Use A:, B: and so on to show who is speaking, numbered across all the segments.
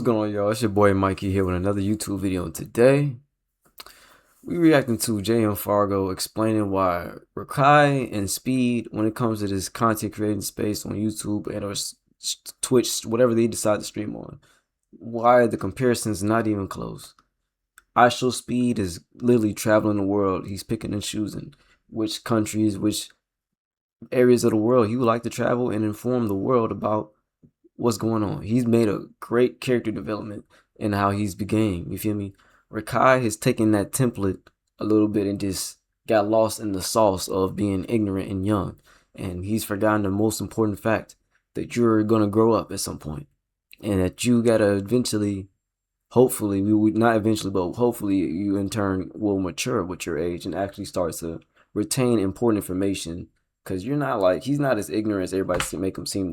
A: going on, y'all? It's your boy Mykeeey here with another YouTube video. And today, we reacting to JM Fargo explaining why Rakai and Speed, when it comes to this content creating space on YouTube and or Twitch, whatever they decide to stream on, why the comparison's not even close. IShowSpeed is literally traveling the world. He's picking and choosing which countries, which areas of the world he would like to travel and inform the world about what's going on. He's made a great character development in how he's began. You feel me? Rakai has taken that template a little bit and just got lost in the sauce of being ignorant and young. And he's forgotten the most important fact that you're gonna grow up at some point, and that you gotta eventually, hopefully, not eventually, but hopefully you in turn will mature with your age and actually start to retain important information. Cause you're not like, he's not as ignorant as everybody make him seem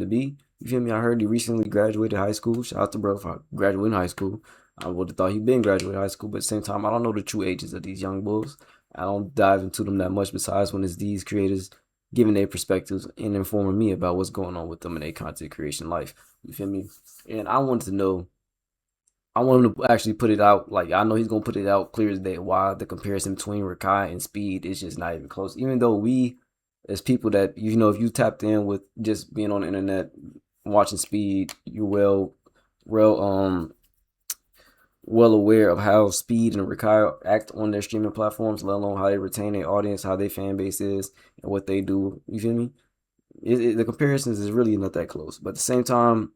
A: to be. You feel me? I heard he recently graduated high school. Shout out to bro for graduating high school. I would have thought he'd been graduating high school, but at the same time, I don't know the true ages of these young bulls. I don't dive into them that much besides when it's these creators giving their perspectives and informing me about what's going on with them in their content creation life. You feel me? And I wanted to know, I want him to actually put it out. Like, I know he's going to put it out clear as day why the comparison between Rakai and Speed is just not even close. Even though we, as people that, you know, if you tapped in with just being on the internet, watching Speed, you're well aware of how Speed and Rakai act on their streaming platforms, let alone how they retain their audience, how their fan base is, and what they do. You feel me? The comparisons is really not that close, but at the same time,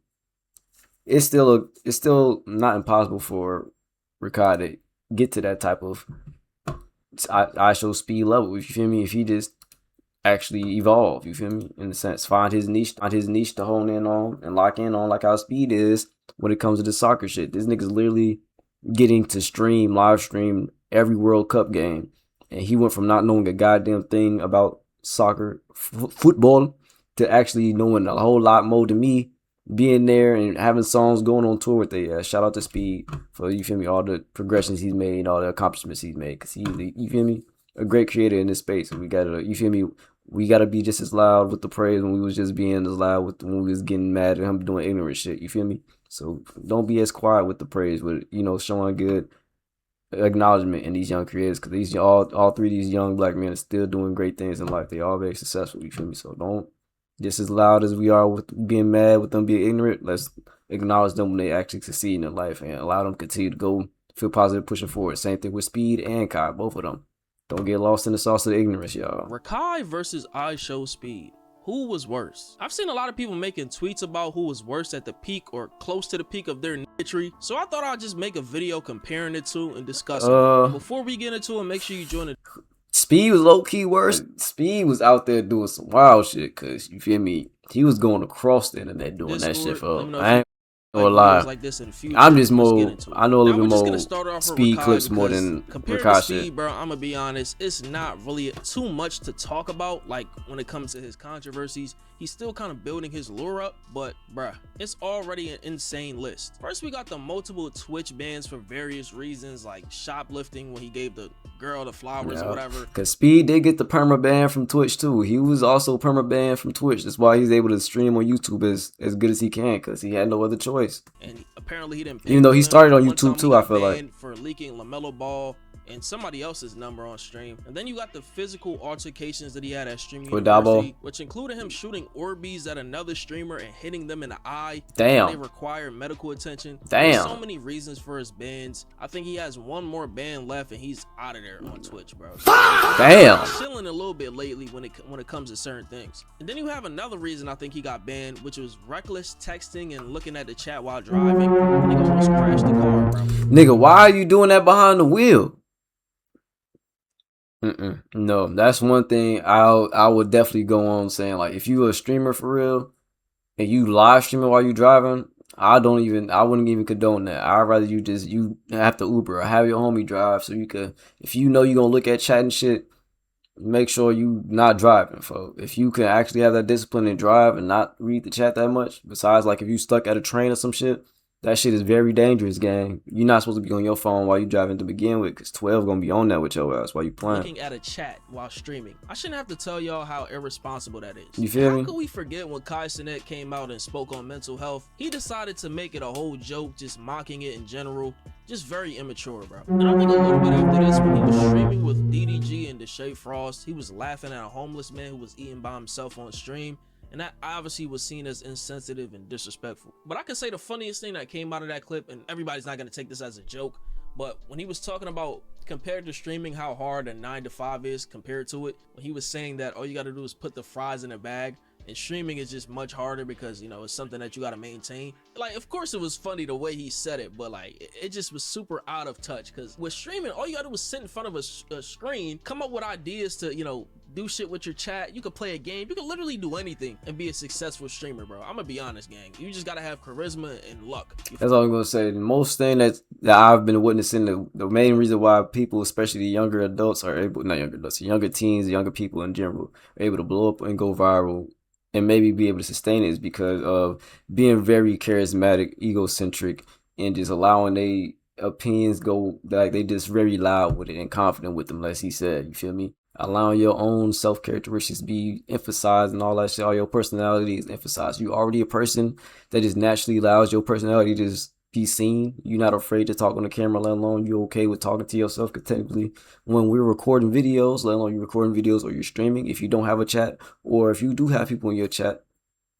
A: it's still not impossible for Rakai to get to that type of IShowSpeed level. If you feel me, if he just actually evolve, you feel me, in a sense, find his niche to hone in on and lock in on, like how Speed is when it comes to the soccer shit. This nigga's literally getting to live stream every World Cup game, and he went from not knowing a goddamn thing about soccer, football, to actually knowing a whole lot more than me, being there and having songs going on tour with it. Shout out to Speed for, you feel me, all the progressions he's made, all the accomplishments he's made, because you feel me, a great creator in this space. And we gotta, you feel me, we gotta be just as loud with the praise when we was just being as loud with when we was getting mad at him doing ignorant shit. You feel me? So don't be as quiet with the praise, with, you know, showing good acknowledgement in these young creators, because these all three of these young black men are still doing great things in life. They all very successful. You feel me? So don't, just as loud as we are with being mad with them being ignorant, let's acknowledge them when they actually succeed in their life and allow them to continue to go feel positive, pushing forward. Same thing with Speed and Kai, both of them. Don't get lost in the sauce of the ignorance, y'all.
B: Rakai versus IShowSpeed. Who was worse? I've seen a lot of people making tweets about who was worse at the peak or close to the peak of their nichery, so I thought I'd just make a video comparing the two and discussing it. Before we get into it, make sure you join it.
A: Speed was low-key worse. Speed was out there doing some wild shit, cause you feel me, he was going across the internet doing that shit for, I ain't gonna lie.
B: Like this in the future.
A: I'm just more, I know a little bit more Speed
B: Rakai
A: clips more than
B: compared
A: Rakai
B: to Speed,
A: shit.
B: bro, I'm gonna be honest, it's not really too much to talk about. Like, when it comes to his controversies, he's still kind of building his lure up, but bruh, it's already an insane list. First, we got the multiple Twitch bans for various reasons, like shoplifting when he gave the girl the flowers or whatever.
A: Cause Speed did get the perma ban from Twitch too. He was also perma banned from Twitch. That's why he's able to stream on YouTube as good as he can, cause he had no other choice.
B: And apparently he didn't pay.
A: Even though he started on YouTube too, I feel like,
B: for leaking LaMelo Ball and somebody else's number on stream. And then you got the physical altercations that he had at Stream University, which included him shooting Orbeez at another streamer and hitting them in the eye.
A: Damn.
B: They require medical attention.
A: Damn.
B: There's so many reasons for his bans. I think he has one more ban left and he's out of there on Twitch, bro. So
A: damn.
B: he's chilling a little bit lately when it comes to certain things. And then you have another reason I think he got banned, which was reckless texting and looking at the chat while driving. And he almost crashed the car, bro.
A: Nigga, why are you doing that behind the wheel? No, that's one thing I would definitely go on saying, like, if you a streamer for real and you live streaming while you driving, I wouldn't even condone that. I'd rather you have to Uber or have your homie drive, so you could, if you know you're gonna look at chat and shit, make sure you not driving, folks. If you can actually have that discipline and drive and not read the chat that much, besides like if you stuck at a train or some shit, That shit is very dangerous, gang. You're not supposed to be on your phone while you driving to begin with, because 12 gonna be on that with your ass while you playing.
B: Looking at a chat while streaming. I shouldn't have to tell y'all how irresponsible that is.
A: You feel me?
B: How could we forget when Kai Cenat came out and spoke on mental health? He decided to make it a whole joke, just mocking it in general. Just very immature, bro. And I think a little bit after this, when he was streaming with DDG and Deshae Frost, he was laughing at a homeless man who was eating by himself on stream. And that obviously was seen as insensitive and disrespectful. But I can say the funniest thing that came out of that clip, and everybody's not going to take this as a joke, but when he was talking about compared to streaming, how hard a 9 to 5 is compared to it, when he was saying that all you got to do is put the fries in a bag, and streaming is just much harder because, you know, it's something that you got to maintain. Like, of course it was funny the way he said it, but like it just was super out of touch, because with streaming, all you got to do is sit in front of a screen, come up with ideas to, you know, do shit with your chat. You could play a game. You can literally do anything and be a successful streamer, bro. I'm gonna be honest, gang. You just gotta have charisma and luck.
A: That's all I'm gonna say. The most thing that I've been witnessing, the main reason why people, especially the younger adults, are able, not younger adults, younger teens, younger people in general, are able to blow up and go viral and maybe be able to sustain it, is because of being very charismatic, egocentric, and just allowing they opinions go, like they just very loud with it and confident with them, as he said. You feel me? Allowing your own self characteristics be emphasized and all that shit. All your personality is emphasized. You already a person that just naturally allows your personality to just be seen. You're not afraid to talk on the camera, let alone you're okay with talking to yourself. Because technically, when we're recording videos, let alone you're recording videos or you're streaming, if you don't have a chat, or if you do have people in your chat,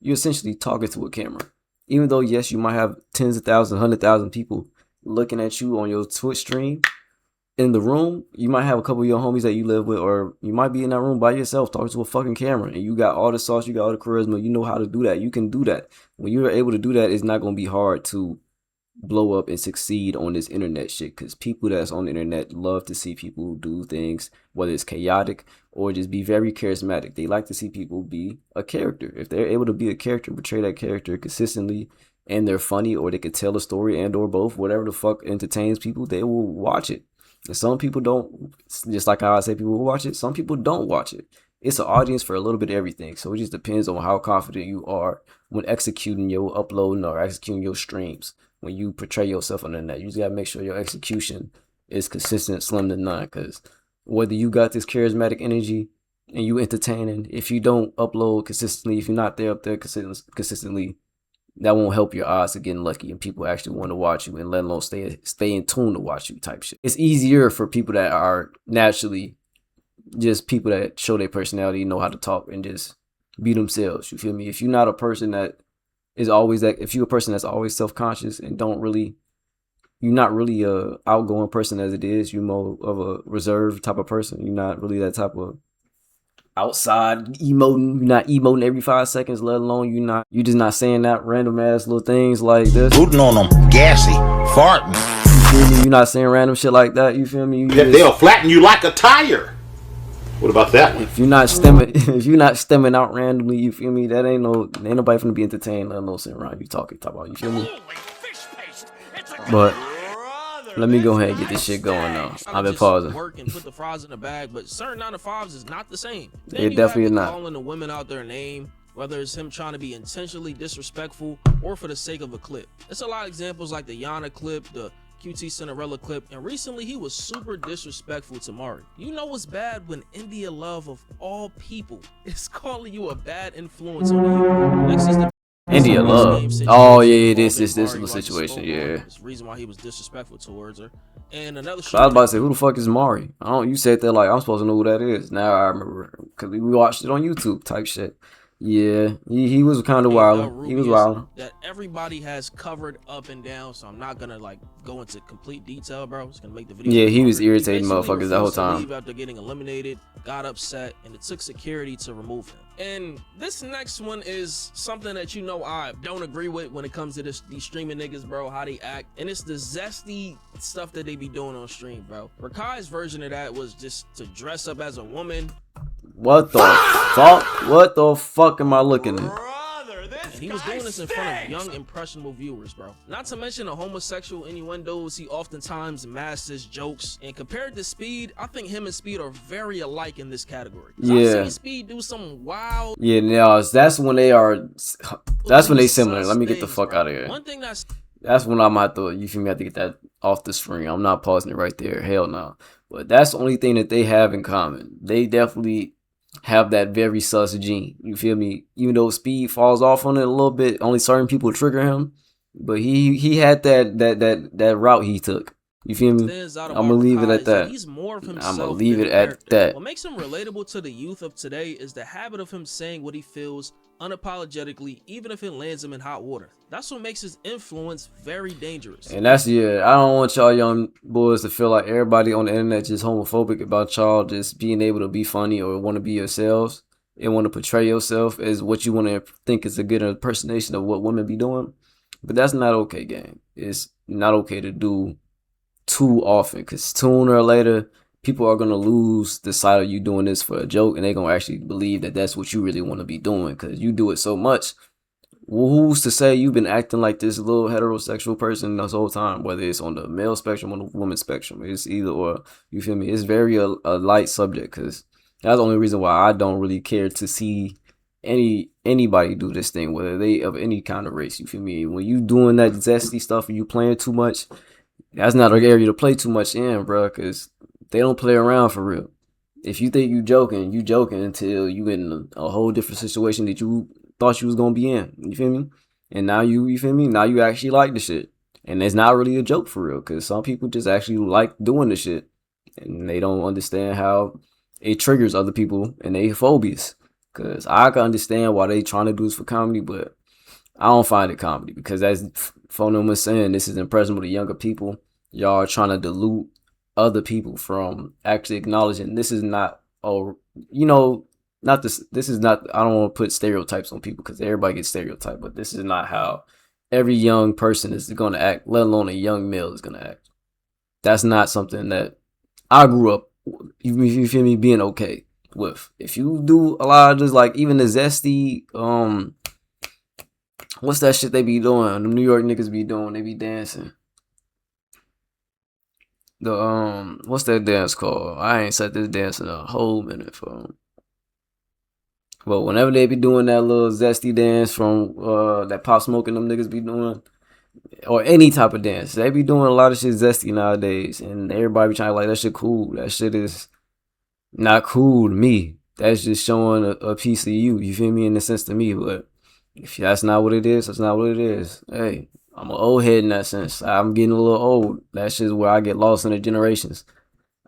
A: you're essentially talking to a camera. Even though, yes, you might have tens of thousands, 100,000 people looking at you on your Twitch stream, in the room, you might have a couple of your homies that you live with, or you might be in that room by yourself talking to a fucking camera, and you got all the sauce, you got all the charisma, you know how to do that. You can do that. When you're able to do that, it's not going to be hard to blow up and succeed on this internet shit, because people that's on the internet love to see people do things, whether it's chaotic or just be very charismatic. They like to see people be a character. If they're able to be a character, portray that character consistently, and they're funny, or they can tell a story, and or both, whatever the fuck entertains people, they will watch it. And some people don't, just like how I say people will watch it, some people don't watch it. It's an audience for a little bit of everything. So it just depends on how confident you are when executing your uploading or executing your streams. When you portray yourself on the net, you just gotta make sure your execution is consistent, slim to none. Because whether you got this charismatic energy and you entertaining, if you don't upload consistently, if you're not there up there consistently, that won't help your odds of getting lucky and people actually want to watch you, and let alone stay in tune to watch you type shit. It's easier for people that are naturally just people that show their personality, know how to talk, and just be themselves. You feel me? If you're not a person that is always that, if you're a person that's always self-conscious and you're not really a outgoing person as it is, you're more of a reserved type of person. You're not really that type of outside emoting. You're not emoting every 5 seconds, let alone you just not saying that random ass little things like this.
C: Rooting on them, gassy, farting.
A: You feel me? You're not saying random shit like that. You feel me?
C: They'll flatten you like a tire. What about that one?
A: If you're not stemming out randomly, you feel me? That ain't nobody finna be entertained, let alone sitting around you talk about. You feel me? But let me go ahead and get this shit going now. I've been pausing.
B: Work and put the fries in the bag, but certain 9 to 5s is not the same.
A: It definitely is not.
B: Calling the women out their name, whether it's him trying to be intentionally disrespectful or for the sake of a clip. There's a lot of examples like the Yana clip, the QT Cinderella clip, and recently he was super disrespectful to Mari. You know what's bad when India Love of all people is calling you a bad influence on you. Next is the
A: India Love. Oh yeah, this is the situation. Yeah.
B: There's a reason why he was disrespectful towards her. And another.
A: So I was about to say, who the fuck is Mari? You said that like I'm supposed to know who that is. Now I remember, because we watched it on YouTube type shit. Yeah, he was kind of wild. He was wild.
B: That everybody has covered up and down, so I'm not gonna like go into complete detail, bro. I'm just gonna make the video.
A: Yeah, he was irritating motherfuckers that whole time.
B: After getting eliminated, got upset, and it took security to remove him. And this next one is something that I don't agree with when it comes to these streaming niggas, bro, how they act. And it's the zesty stuff that they be doing on stream, bro. Rakai's version of that was just to dress up as a woman.
A: What the fuck? What the fuck am I looking at?
B: And he was doing this in front of young, impressionable viewers, bro. Not to mention the homosexual innuendos he oftentimes masks his jokes. And compared to Speed, I think him and Speed are very alike in this category.
A: Yeah.
B: I've seen Speed do some wild.
A: Yeah, no, that's when they are. That's when they similar. Let me get the fuck out of here.
B: One thing that's
A: That's when I'm have to, you feel me, I have to get that off the screen. I'm not pausing it right there. Hell no. But that's the only thing that they have in common. They definitely have that very sus gene. You feel me? Even though Speed falls off on it a little bit, only certain people trigger him. But he had that route he took. You feel me?
B: Stands out
A: I'm
B: about
A: gonna leave it
B: Rakai
A: at
B: is that
A: that.
B: he's more of
A: I'm gonna
B: himself
A: leave
B: than
A: it
B: a
A: at
B: character.
A: that.
B: What makes him relatable to the youth of today is the habit of him saying what he feels unapologetically, even if it lands him in hot water. That's what makes his influence very dangerous.
A: And that's, yeah, I don't want y'all young boys to feel like everybody on the internet just homophobic about y'all just being able to be funny or want to be yourselves and want to portray yourself as what you want to think is a good impersonation of what women be doing. But that's not okay, gang. It's not okay to do too often, because sooner or later, people are going to lose the sight of you doing this for a joke, and they're going to actually believe that that's what you really want to be doing because you do it so much. Well, who's to say you've been acting like this little heterosexual person this whole time, whether it's on the male spectrum or the woman spectrum? It's either or. You feel me? It's very a light subject, because that's the only reason why I don't really care to see anybody do this thing, whether they of any kind of race. You feel me? When you doing that zesty stuff and you playing too much, that's not an area to play too much in, bro, because they don't play around for real. If you think you joking until you in a whole different situation that you thought you was gonna be in. You feel me? And now you feel me? Now you actually like the shit, and it's not really a joke for real, because some people just actually like doing the shit, and they don't understand how it triggers other people and they phobias. Because I can understand why they trying to do this for comedy, but I don't find it comedy, because as Phonem was saying, this is impressionable to younger people. Y'all are trying to dilute other people from actually acknowledging this is not, oh, you know, not this. This is not. I don't want to put stereotypes on people, because everybody gets stereotyped, but this is not how every young person is going to act, let alone a young male is going to act. That's not something that I grew up, you feel me, being okay with. If you do a lot of this, like even the zesty, what's that shit they be doing? The New York niggas be doing. They be dancing. The what's that dance called? I ain't said this dance in a whole minute for. But whenever they be doing that little zesty dance from that Pop Smoke and them niggas be doing, or any type of dance, they be doing a lot of shit zesty nowadays, and everybody be trying to like that shit cool. That shit is not cool to me. That's just showing a piece of you. You feel me? In a sense to me, but if that's not what it is, that's not what it is. Hey, I'm an old head in that sense. I'm getting a little old. That's just where I get lost in the generations.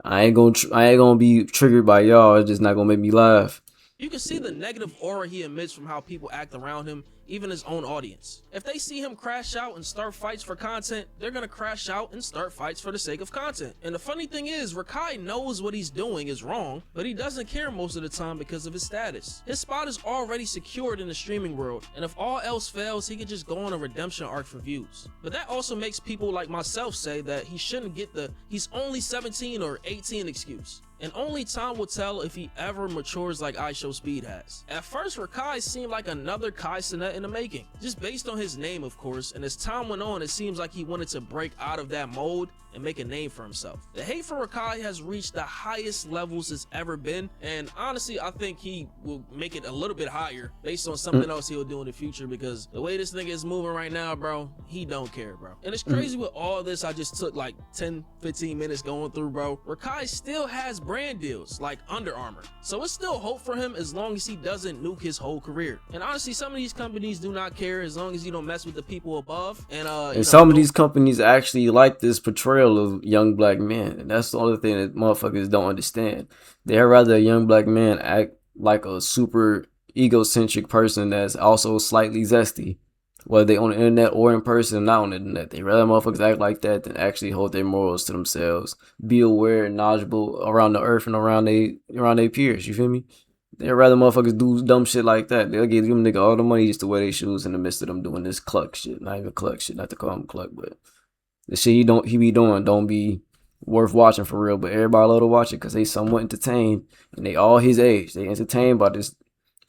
A: I ain't gonna be triggered by y'all. It's just not gonna make me laugh.
B: You can see the negative aura he emits from how people act around him, even his own audience. If they see him crash out and start fights for content, they're gonna crash out and start fights for the sake of content. And the funny thing is, Rakai knows what he's doing is wrong, but he doesn't care most of the time because of his status. His spot is already secured in the streaming world, and if all else fails, he could just go on a redemption arc for views. But that also makes people like myself say that he shouldn't get the "he's only 17 or 18" excuse. And only time will tell if he ever matures like IShowSpeed has. At first, Rakai seemed like another Kai Cenat in the making, just based on his name, of course, and as time went on, it seems like he wanted to break out of that mold and make a name for himself. The hate for Rakai has reached the highest levels it's ever been, and honestly, I think he will make it a little bit higher based on something else he'll do in the future, because the way this nigga is moving right now, bro, he don't care, bro. And it's crazy with all this I just took like 10-15 minutes going through, bro. Rakai still has brand deals like Under Armour, so it's still hope for him as long as he doesn't nuke his whole career. And honestly, some of these companies do not care as long as you don't mess with the people above. And
A: some of these companies actually like this portrayal of young black men, and that's the other thing that motherfuckers don't understand. They'd rather a young black man act like a super egocentric person that's also slightly zesty, whether they on the internet or in person, not on the internet. They rather motherfuckers act like that than actually hold their morals to themselves, be aware and knowledgeable around the earth and around their peers. You feel me? They'd rather motherfuckers do dumb shit like that. They'll give them nigga all the money just to wear their shoes in the midst of them doing this cluck shit. Not even cluck shit, not to call him cluck, but the shit he be doing don't be worth watching for real. But everybody love to watch it because they somewhat entertained, and they all his age. They entertained by this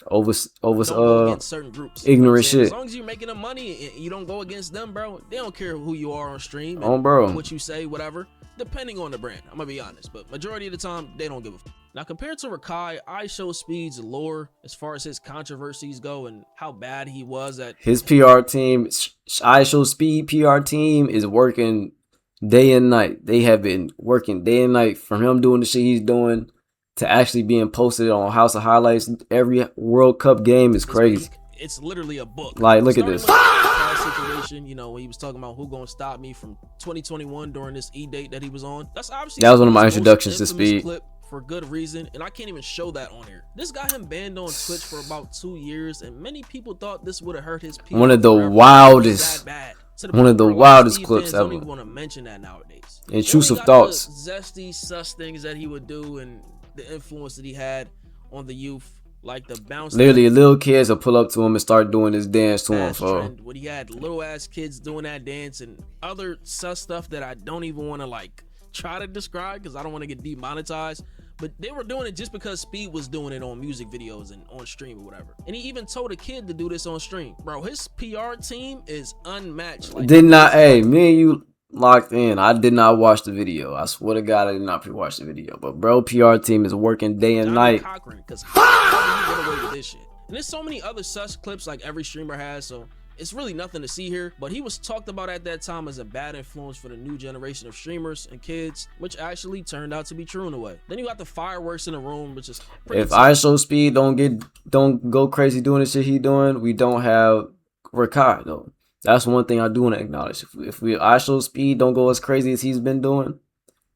A: over
B: don't go against certain groups.
A: Ignorant shit.
B: As long as you're making them money and you don't go against them, bro, they don't care who you are on stream and
A: bro,
B: what you say, whatever. depending on the brand. I'm gonna be honest, but majority of the time they don't give a fuck. Now, compared to Rakai, IShowSpeed's lore as far as his controversies go and how bad he was at
A: his PR team, IShowSpeed PR team, is working day and night. They have been working day and night from him doing the shit he's doing to actually being posted on House of Highlights. Every World Cup game is crazy.
B: It's literally a book.
A: Like, look at this.
B: Situation, you know, when he was talking about who gonna stop me from 2021 during this E-date that he was on. That's obviously
A: that was one of my introductions to Speed.
B: Clip for good reason, and I can't even show that on here. This got him banned on Twitch for about 2 years, and many people thought this would have hurt his PR.
A: One of the wildest clips ever.
B: Don't even want to mention that nowadays.
A: Intrusive thoughts.
B: The zesty, sus things that he would do, and the influence that he had on the youth. Like the bounce.
A: Literally, little kids will pull up to him and start doing this dance to him.
B: When he had little ass kids doing that dance and other sus stuff that I don't even want to like try to describe because I don't want to get demonetized. But they were doing it just because Speed was doing it on music videos and on stream or whatever. And he even told a kid to do this on stream. Bro, his PR team is unmatched. Like,
A: hey, me and you locked in. I did not watch the video. I swear to God, I did not watch the video. But bro, PR team is working day and night.
B: Because how do you get away with this shit? And there's so many other such clips like every streamer has, so it's really nothing to see here. But he was talked about at that time as a bad influence for the new generation of streamers and kids, which actually turned out to be true in a way. Then you got the fireworks in the room, which is
A: if IShowSpeed don't go crazy doing the shit he doing, we don't have Rakai though. That's one thing I do want to acknowledge. If IShowSpeed don't go as crazy as he's been doing,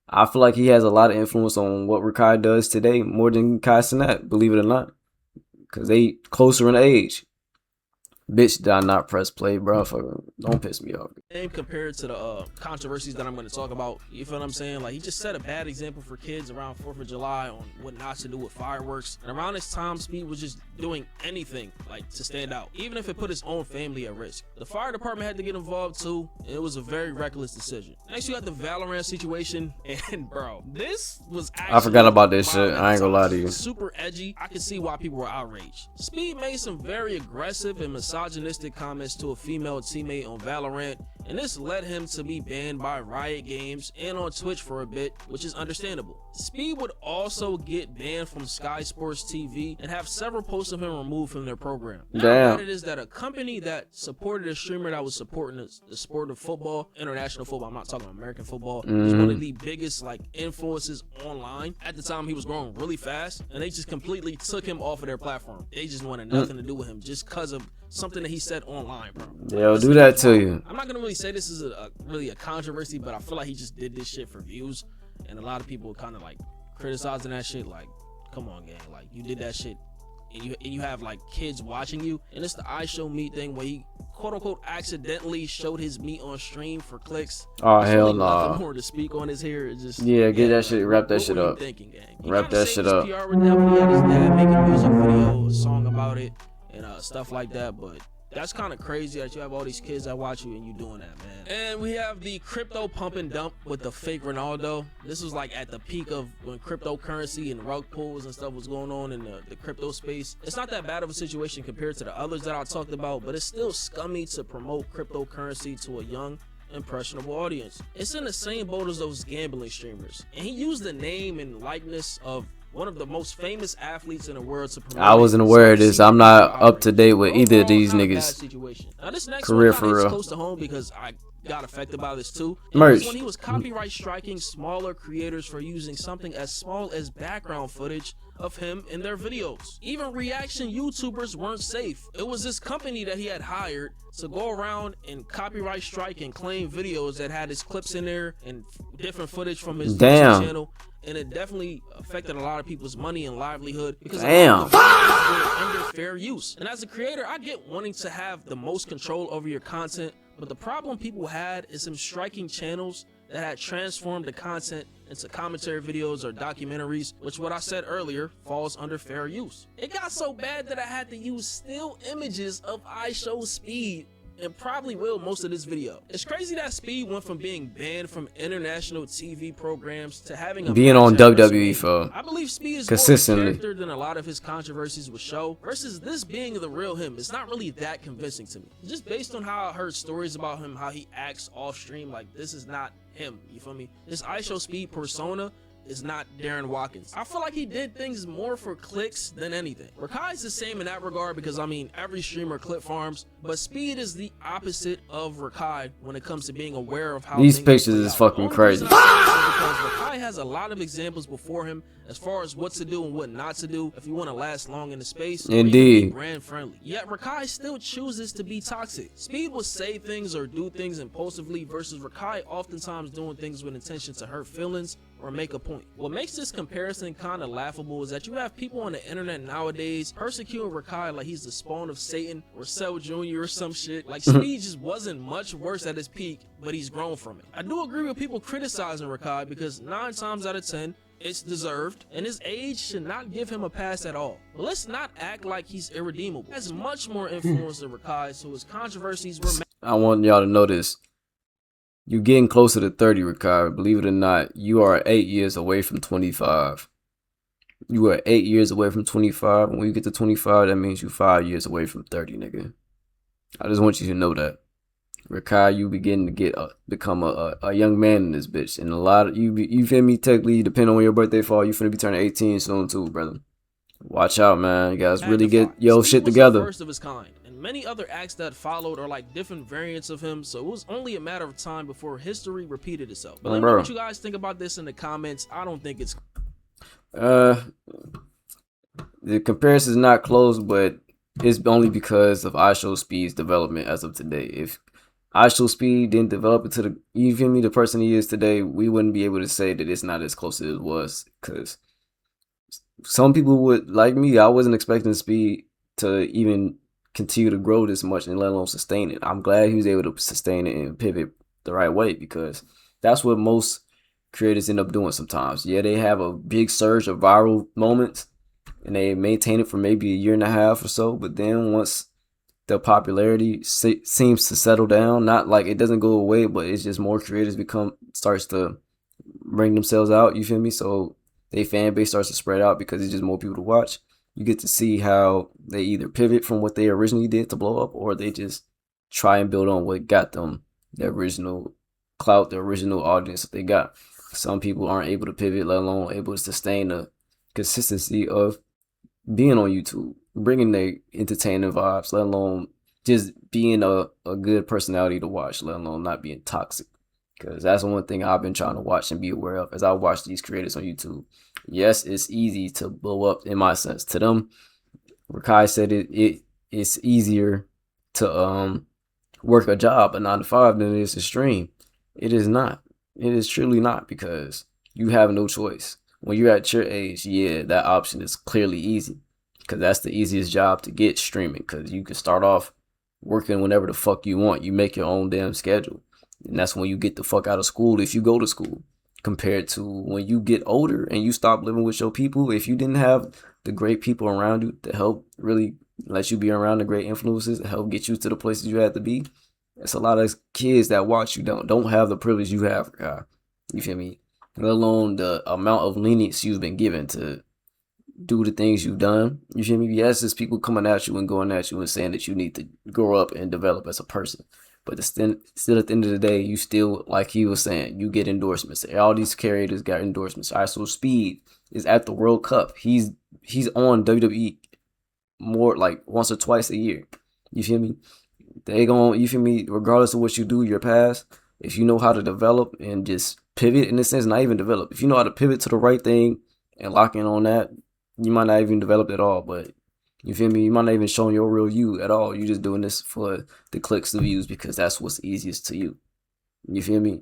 A: I feel like he has a lot of influence on what Rakai does today, more than Kai Cenat, believe it or not. Because they closer in age. Bitch, did I not press play, bro? Don't piss me off.
B: And compared to the controversies that I'm going to talk about, you feel what I'm saying? Like, he just set a bad example for kids around 4th of July on what not to do with fireworks. And around this time, Speed was just doing anything, like, to stand out, even if it put his own family at risk. The fire department had to get involved, too, and it was a very reckless decision. Next, you got the Valorant situation, and, bro, this was actually...
A: I forgot about this shit. I ain't gonna lie to you.
B: Super edgy. I can see why people were outraged. Speed made some very aggressive and misogynistic comments to a female teammate on Valorant, and this led him to be banned by Riot Games and on Twitch for a bit, which is understandable. Speed would also get banned from Sky Sports TV and have several posts of him removed from their program. Now,
A: damn.
B: It is that a company that supported a streamer that was supporting the sport of football, international football, I'm not talking about American football, was one of the biggest like influences online. At the time, he was growing really fast, and they just completely took him off of their platform. They just wanted nothing to do with him just because of something that he said online, bro.
A: They'll do that to you.
B: I'm not gonna really say this is really a controversy, but I feel like he just did this shit for views, and a lot of people kind of like criticizing that shit. Like, come on, gang, like you did that shit, and you have like kids watching you, and it's the IShowMeat thing where he quote unquote accidentally showed his meat on stream for clicks.
A: Oh hell no!
B: Nothing more to speak on his here. It's just
A: get that shit, wrap that shit up.
B: Thinking, gang?
A: Wrap that shit up.
B: PR with that when he had his dad make a music video, a song about it, and stuff like that, but. That's kind of crazy that you have all these kids that watch you and you doing that, man. And we have the crypto pump and dump with the fake Ronaldo. This was like at the peak of when cryptocurrency and rug pulls and stuff was going on in the crypto space. It's not that bad of a situation compared to the others that I talked about, but it's still scummy to promote cryptocurrency to a young, impressionable audience. It's in the same boat as those gambling streamers. And he used the name and likeness of one of the most famous athletes in the world to promote.
A: I wasn't aware of this. I'm not up to date with either of these niggas.
B: Now this next
A: career
B: one
A: for real.
B: Close to home because I got affected by this too.
A: Merch.
B: When he was copyright striking smaller creators for using something as small as background footage of him in their videos. Even reaction YouTubers weren't safe. It was this company that he had hired to go around and copyright strike and claim videos that had his clips in there and different footage from his YouTube channel. And it definitely affected a lot of people's money and livelihood because a lot of the videos were under fair use. And as a creator, I get wanting to have the most control over your content, but the problem people had is him striking channels that had transformed the content into commentary videos or documentaries, which what I said earlier falls under fair use. It got so bad that I had to use still images of IShowSpeed and probably will most of this video. It's crazy that Speed went from being banned from international TV programs to having a
A: being on
B: match at
A: WWE
B: WrestleMania.
A: for
B: I believe Speed is more of a
A: consistently.
B: character than a lot of his controversies would show, versus this being the real him. It's not really that convincing to me. Just based on how I heard stories about him, how he acts off stream, like this is not him, you feel me? This IShowSpeed persona is not Darren Watkins. I feel like he did things more for clicks than anything. Rakai is the same in that regard because, I mean, every streamer clip farms, but Speed is the opposite of Rakai when it comes to being aware of how
A: These
B: things
A: pictures
B: play
A: is
B: out.
A: fucking
B: The only
A: crazy.
B: reason I say this is because Rakai has a lot of examples before him as far as what to do and what not to do if you want to last long in the space or even be
A: Indeed.
B: brand friendly. Yet Rakai still chooses to be toxic. Speed will say things or do things impulsively versus Rakai oftentimes doing things with intention to hurt feelings or make a point. What makes this comparison kind of laughable is that you have people on the internet nowadays persecuting Rakai like he's the spawn of Satan or Cell Jr. or some shit. Like Speed just wasn't much worse at his peak, but he's grown from it. I do agree with people criticizing Rakai because 9 times out of 10, it's deserved, and his age should not give him a pass at all. But let's not act like he's irredeemable. He has much more influence than Rakai, so his controversies were
A: I want y'all to know this. You're getting closer to 30, Rakai. Believe it or not, you are 8 years away from 25. You are 8 years away from 25. When you get to 25, that means you're 5 years away from 30, nigga. I just want you to know that. Rakai, you begin to become a young man in this bitch. And a lot of you feel me, technically, depending on when your birthday fall, you finna be turning 18 soon too, brother. Watch out, man. You guys really get your shit together.
B: First of his kind, and many other acts that followed are like different variants of him, so it was only a matter of time before history repeated itself. But let me know what you guys think about this in the comments. I don't think it's
A: the comparison is not close, but it's only because of IShowSpeed's development as of today. If IShowSpeed didn't develop into the, you feel me, the person he is today, we wouldn't be able to say that it's not as close as it was. Because some people would, like me, I wasn't expecting Speed to even continue to grow this much and let alone sustain it. I'm glad he was able to sustain it and pivot the right way, because that's what most creators end up doing sometimes. Yeah, they have a big surge of viral moments and they maintain it for maybe a year and a half or so, but then once the popularity seems to settle down, not like it doesn't go away, but it's just more creators starts to bring themselves out, you feel me? So their fan base starts to spread out because it's just more people to watch. You get to see how they either pivot from what they originally did to blow up, or they just try and build on what got them the original clout, the original audience that they got. Some people aren't able to pivot, let alone able to sustain the consistency of being on YouTube, bringing their entertaining vibes, let alone just being a good personality to watch, let alone not being toxic. Because that's the one thing I've been trying to watch and be aware of as I watch these creators on YouTube. Yes, it's easy to blow up in my sense. To them, Rakai said it's easier to work a job, a 9 to 5, than it is to stream. It is not. It is truly not, because you have no choice. When you're at your age, yeah, that option is clearly easy, because that's the easiest job to get, streaming, because you can start off working whenever the fuck you want. You make your own damn schedule. And that's when you get the fuck out of school, if you go to school, compared to when you get older and you stop living with your people. If you didn't have the great people around you to help really let you be around the great influences to help get you to the places you had to be, it's a lot of kids that watch you don't have the privilege you have. You feel me? Let alone the amount of lenience you've been given to do the things you've done. You feel me? Yes, there's people coming at you and going at you and saying that you need to grow up and develop as a person. But still at the end of the day, you still, like he was saying, you get endorsements. All these creators got endorsements. IShowSpeed is at the World Cup. He's on WWE more like once or twice a year. You feel me? You feel me? Regardless of what you do, your past, if you know how to develop and just pivot, in a sense, not even develop. If you know how to pivot to the right thing and lock in on that, you might not even develop at all. But you feel me? You might not even show your real you at all. You just doing this for the clicks, the views, because that's what's easiest to you. You feel me?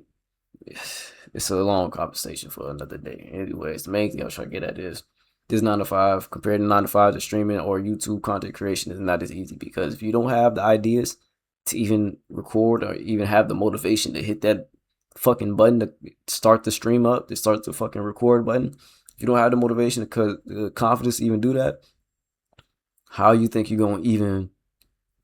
A: It's a long conversation for another day. Anyways, the main thing I was trying to get at is this 9 to 5, compared to 9 to 5 to streaming or YouTube content creation, is not as easy, because if you don't have the ideas to even record or even have the motivation to hit that fucking button to start the stream up, to start the fucking record button, if you don't have the motivation, the confidence to even do that, how you think you're going to even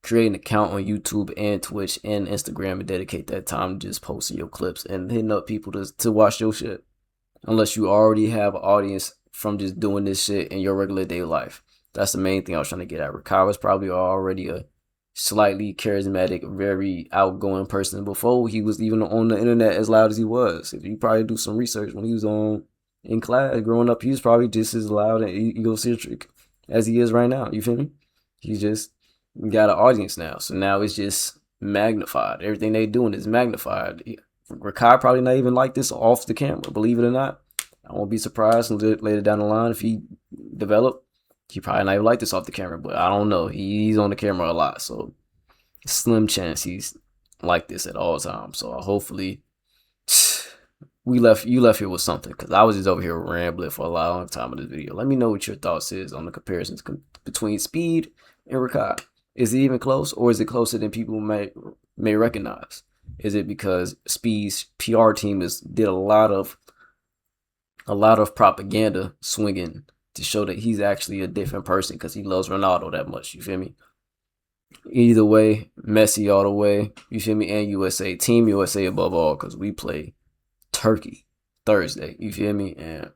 A: create an account on YouTube and Twitch and Instagram and dedicate that time to just posting your clips and hitting up people to watch your shit. Unless you already have an audience from just doing this shit in your regular day life. That's the main thing I was trying to get at. Rakai was probably already a slightly charismatic, very outgoing person before he was even on the internet as loud as he was. If you probably do some research when he was in class growing up, he was probably just as loud and egocentric as he is right now. You feel me? He just got an audience now. So now it's just magnified. Everything they doing is magnified. Rakai probably not even like this off the camera, believe it or not. I won't be surprised later down the line if he develop. He probably not even like this off the camera, but I don't know. He's on the camera a lot, so slim chance he's like this at all times. So hopefully you left here with something, because I was just over here rambling for a long time in this video. Let me know what your thoughts is on the comparisons between Speed and Rakai. Is it even close, or is it closer than people may recognize? Is it because Speed's PR team did a lot of propaganda swinging to show that he's actually a different person because he loves Ronaldo that much? You feel me? Either way, Messi all the way. You feel me? And USA, Team USA above all, because we play Turkey Thursday. You feel me? And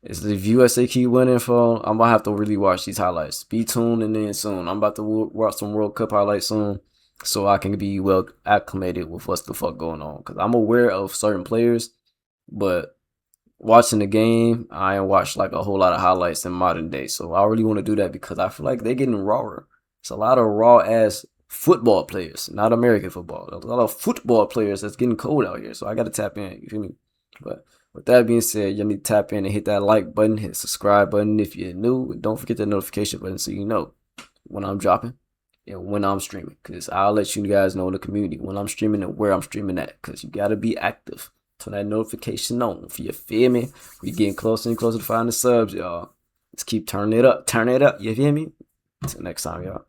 A: if USA keep winning, I'm gonna have to really watch these highlights. Be tuned and then soon. I'm about to watch some World Cup highlights soon, so I can be well acclimated with what's the fuck going on. Because I'm aware of certain players, but watching the game, I ain't watched like a whole lot of highlights in modern day. So I really want to do that because I feel like they're getting rawer. It's a lot of raw ass football players, not American football. A lot of football players that's getting cold out here. So I got to tap in. You feel me? But with that being said, you need to tap in and hit that like button, hit the subscribe button if you're new. And don't forget the notification button so you know when I'm dropping and when I'm streaming. Because I'll let you guys know in the community when I'm streaming and where I'm streaming at. Because you got to be active. Turn that notification on. If you feel me, we getting closer and closer to finding the subs, y'all. Let's keep turning it up. Turn it up. You feel me? Until next time, y'all.